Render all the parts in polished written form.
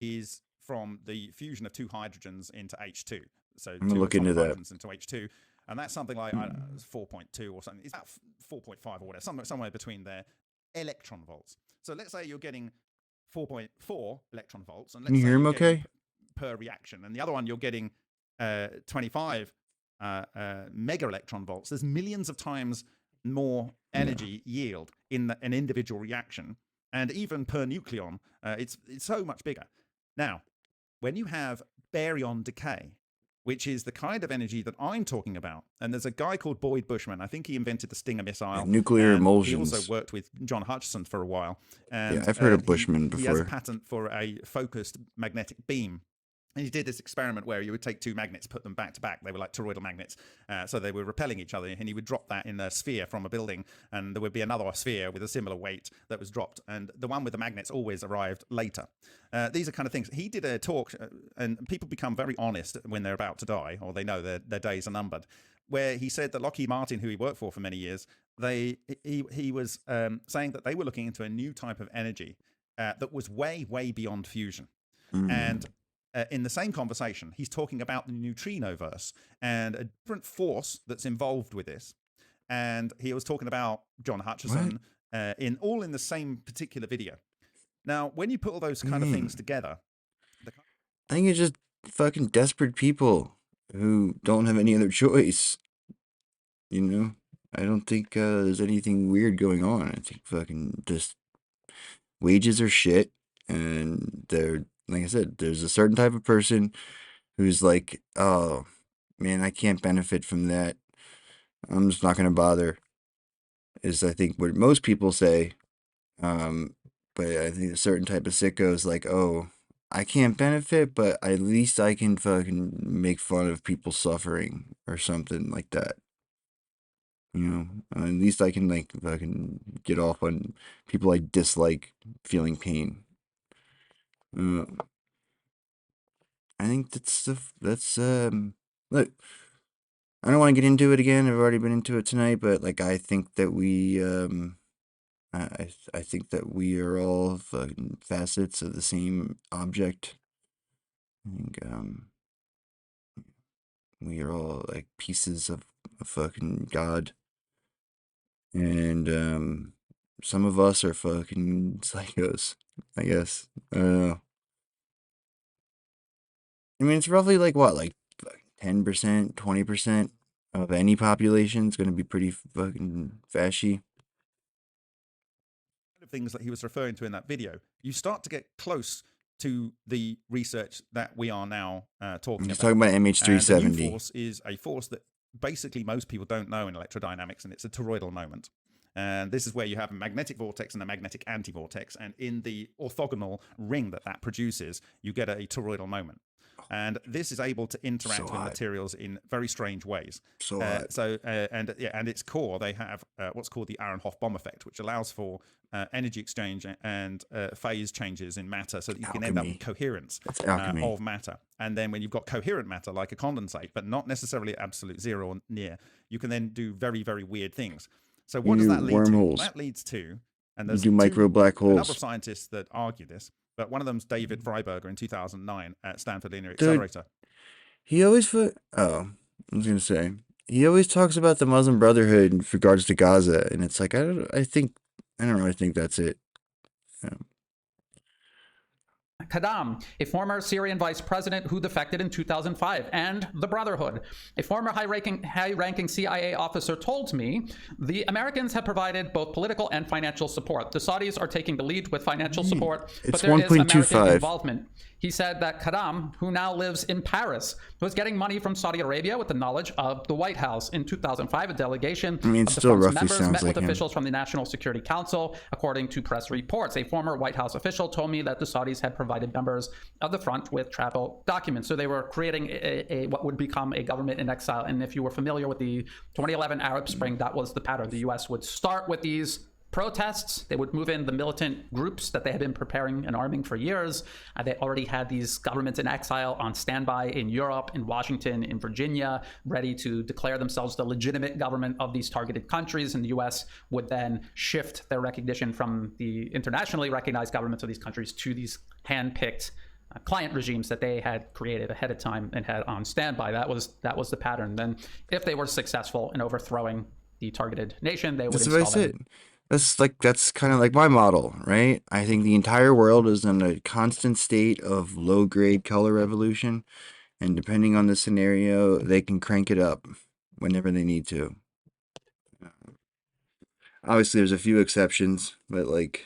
is from the fusion of two hydrogens into H2. So I'm gonna two look into atomic that. hydrogens into H2, and that's something like 4.2 or something. It's about 4.5 or whatever, somewhere between there, electron volts. So let's say you're getting 4.4 electron volts, and Can let's you say hear him you're getting okay? per reaction, and the other one you're getting 25 mega electron volts. There's millions of times more energy yield in an individual reaction, and even per nucleon, it's so much bigger. Now, when you have baryon decay, which is the kind of energy that I'm talking about, and there's a guy called Boyd Bushman. I think he invented the Stinger missile. Nuclear He also emulsions. worked with John Hutchison for a while. And I've heard of Bushman he has a before. patent for a focused magnetic beam. And he did this experiment where you would take two magnets, put them back to back. They were like toroidal magnets. So they were repelling each other. And he would drop that in a sphere from a building. And there would be another sphere with a similar weight that was dropped. And the one with the magnets always arrived later. These are kind of things. He did a talk, and people become very honest when they're about to die, or they know their days are numbered, where he said that Lockheed Martin, who he worked for many years, he was saying that they were looking into a new type of energy that was way, way beyond fusion. And in the same conversation, he's talking about the neutrino-verse and a different force that's involved with this. And he was talking about John Hutchison in the same particular video. Now, when you put all those kind of things together, I think it's just fucking desperate people who don't have any other choice. You know, I don't think there's anything weird going on. I think fucking just wages are shit, and they're, like I said, there's a certain type of person who's like, oh man, I can't benefit from that. I'm just not gonna bother. Is I think what most people say. But I think a certain type of sicko is like, oh, I can't benefit, but at least I can fucking make fun of people suffering or something like that. You know, at least I can like fucking get off on people I dislike feeling pain. I think look, I don't want to get into it again. I've already been into it tonight, but like I think that I think that we are all fucking facets of the same object. I think we are all like pieces of a fucking God. And some of us are fucking psychos, I guess. I don't know. I mean, it's roughly like what, like 10%, 20% of any population is going to be pretty fucking fashy. things that he was referring to in that video, you start to get close to the research that we are now talking about. He's talking about MH370. And the new force is a force that basically most people don't know in electrodynamics, and it's a toroidal moment. And this is where you have a magnetic vortex and a magnetic anti-vortex, and in the orthogonal ring that produces, you get a toroidal moment. And this is able to interact with materials in very strange ways. And its core, they have what's called the Aharonov bomb effect, which allows for energy exchange and phase changes in matter, so that you can end up with coherence of matter. And then when you've got coherent matter, like a condensate, but not necessarily at absolute zero or near, you can then do very, very weird things. So what does that lead to? That leads to, and there's micro black holes. A number of scientists that argue this, but one of them's David Freiberger in 2009 at Stanford Linear Accelerator. He always I was gonna say, he always talks about the Muslim Brotherhood in regards to Gaza, and it's like I don't really think that's it. Kadam, a former Syrian vice president who defected in 2005, and the Brotherhood. A former high-ranking CIA officer told me the Americans have provided both political and financial support. The Saudis are taking the lead with financial support, but there is American involvement. He said that Kadam, who now lives in Paris, was getting money from Saudi Arabia with the knowledge of the White House. In 2005, a delegation of the front's members met with officials from the National Security Council, according to press reports. A former White House official told me that the Saudis had provided members of the front with travel documents. So they were creating what would become a government in exile. And if you were familiar with the 2011 Arab Spring, that was the pattern. The U.S. would start with these protests. They would move in the militant groups that they had been preparing and arming for years. They already had these governments in exile on standby in Europe, in Washington, in Virginia, ready to declare themselves the legitimate government of these targeted countries. And the U.S. would then shift their recognition from the internationally recognized governments of these countries to these hand-picked client regimes that they had created ahead of time and had on standby. That was the pattern. Then, if they were successful in overthrowing the targeted nation, they would That's what I install them. said. That's kind of like my model, right? I think the entire world is in a constant state of low-grade color revolution, and depending on the scenario, they can crank it up whenever they need to. Obviously, there's a few exceptions, but like,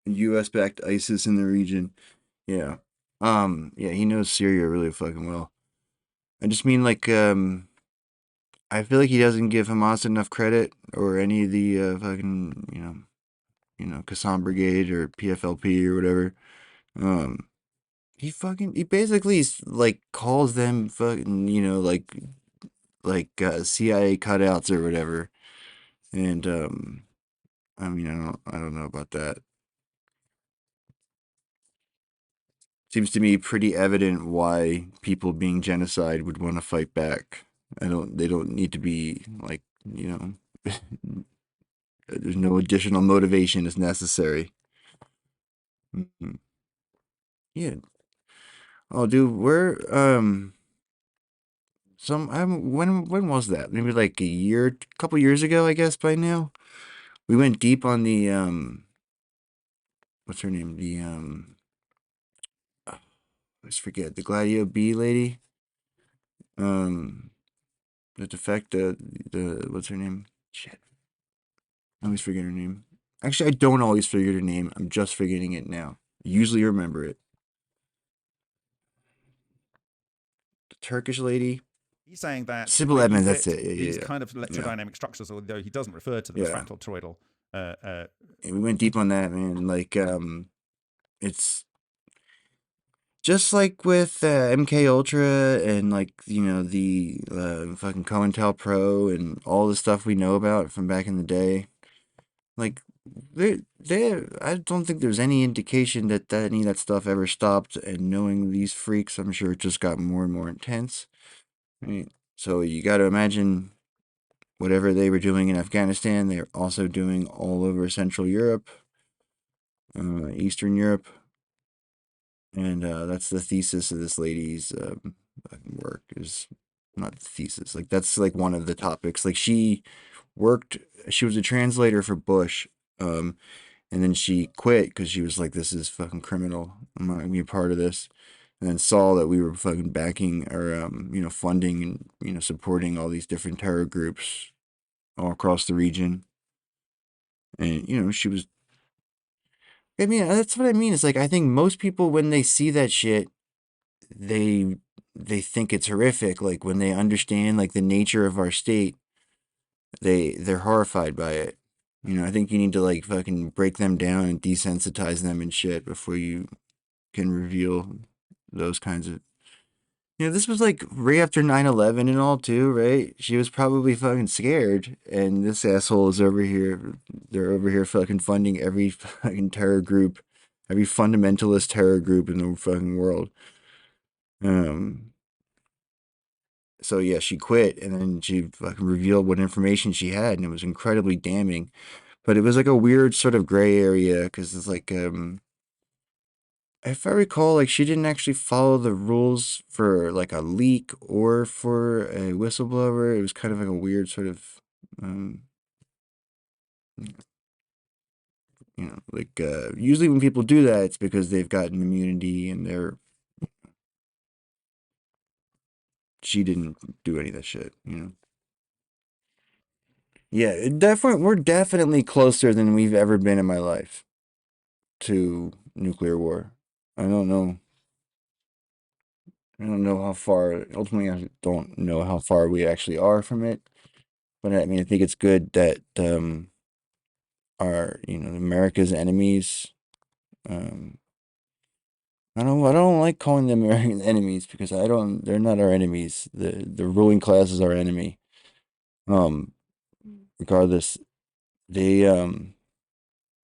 U.S.-backed ISIS in the region, yeah, yeah, he knows Syria really fucking well. I just mean like, I feel like he doesn't give Hamas enough credit or any of the fucking Qassam Brigade or PFLP or whatever. He basically like calls them fucking CIA cutouts or whatever. And I mean I don't know about that. Seems to me pretty evident why people being genocide would want to fight back. They don't need to be like, there's no additional motivation is necessary. Yeah. Oh, dude, when was that? Maybe like couple years ago, I guess by now. We went deep on the what's her name? The let's forget the Gladio B lady. The defect the what's her name? Shit. I always forget her name. Actually, I don't always forget her name. I'm just forgetting it now. I usually remember it. The Turkish lady. He's saying that Sibel Edmonds, that's it. Yeah, these yeah. kind of electrodynamic structures, although he doesn't refer to them as fractal toroidal. And we went deep on that, man. Like, it's just like with MK Ultra and like the fucking COINTELPRO and all the stuff we know about from back in the day. Like, I don't think there's any indication that any of that stuff ever stopped. And knowing these freaks, I'm sure it just got more and more intense. Right? So you got to imagine whatever they were doing in Afghanistan, they're also doing all over Central Europe, Eastern Europe. And that's the thesis of this lady's work, is not the thesis. Like, that's like one of the topics. Like, she was a translator for Bush, and then she quit because she was like, this is fucking criminal. I'm not gonna be a part of this. And then saw that we were fucking backing or funding and supporting all these different terror groups all across the region. And she was. I mean, that's what I mean. It's like, I think most people, when they see that shit, they think it's horrific. Like, when they understand like the nature of our state, they're horrified by it. I think you need to like fucking break them down and desensitize them and shit before you can reveal those kinds of. This was like right after 9/11 and all too, right? She was probably fucking scared, and this asshole is over here. They're over here fucking funding every fucking terror group, every fundamentalist terror group in the fucking world. So yeah, she quit, and then she fucking revealed what information she had, and it was incredibly damning. But it was like a weird sort of gray area, because it's like, if I recall, like, she didn't actually follow the rules for like a leak or for a whistleblower. It was kind of like a weird sort of, like, usually when people do that, it's because they've gotten immunity and she didn't do any of that shit, Yeah, we're definitely closer than we've ever been in my life to nuclear war. I don't know. I don't know how far. Ultimately, I don't know how far we actually are from it. But I mean, I think it's good that our America's enemies. I don't like calling them American enemies, because I don't. They're not our enemies. The ruling class is our enemy. Regardless, they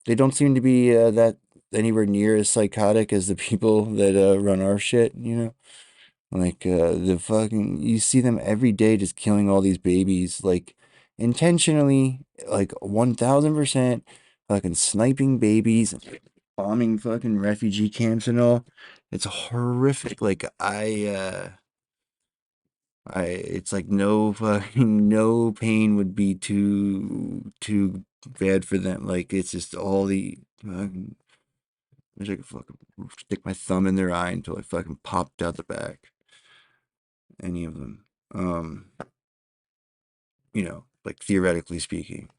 don't seem to be that anywhere near as psychotic as the people that run our shit. Like, the fucking, you see them every day just killing all these babies, like, intentionally, like 1000%, fucking sniping babies, bombing fucking refugee camps and all. It's horrific. Like it's like no fucking no pain would be too bad for them. Like it's just all the fucking. I wish I could fucking stick my thumb in their eye until I fucking popped out the back. Any of them. You know, like theoretically speaking.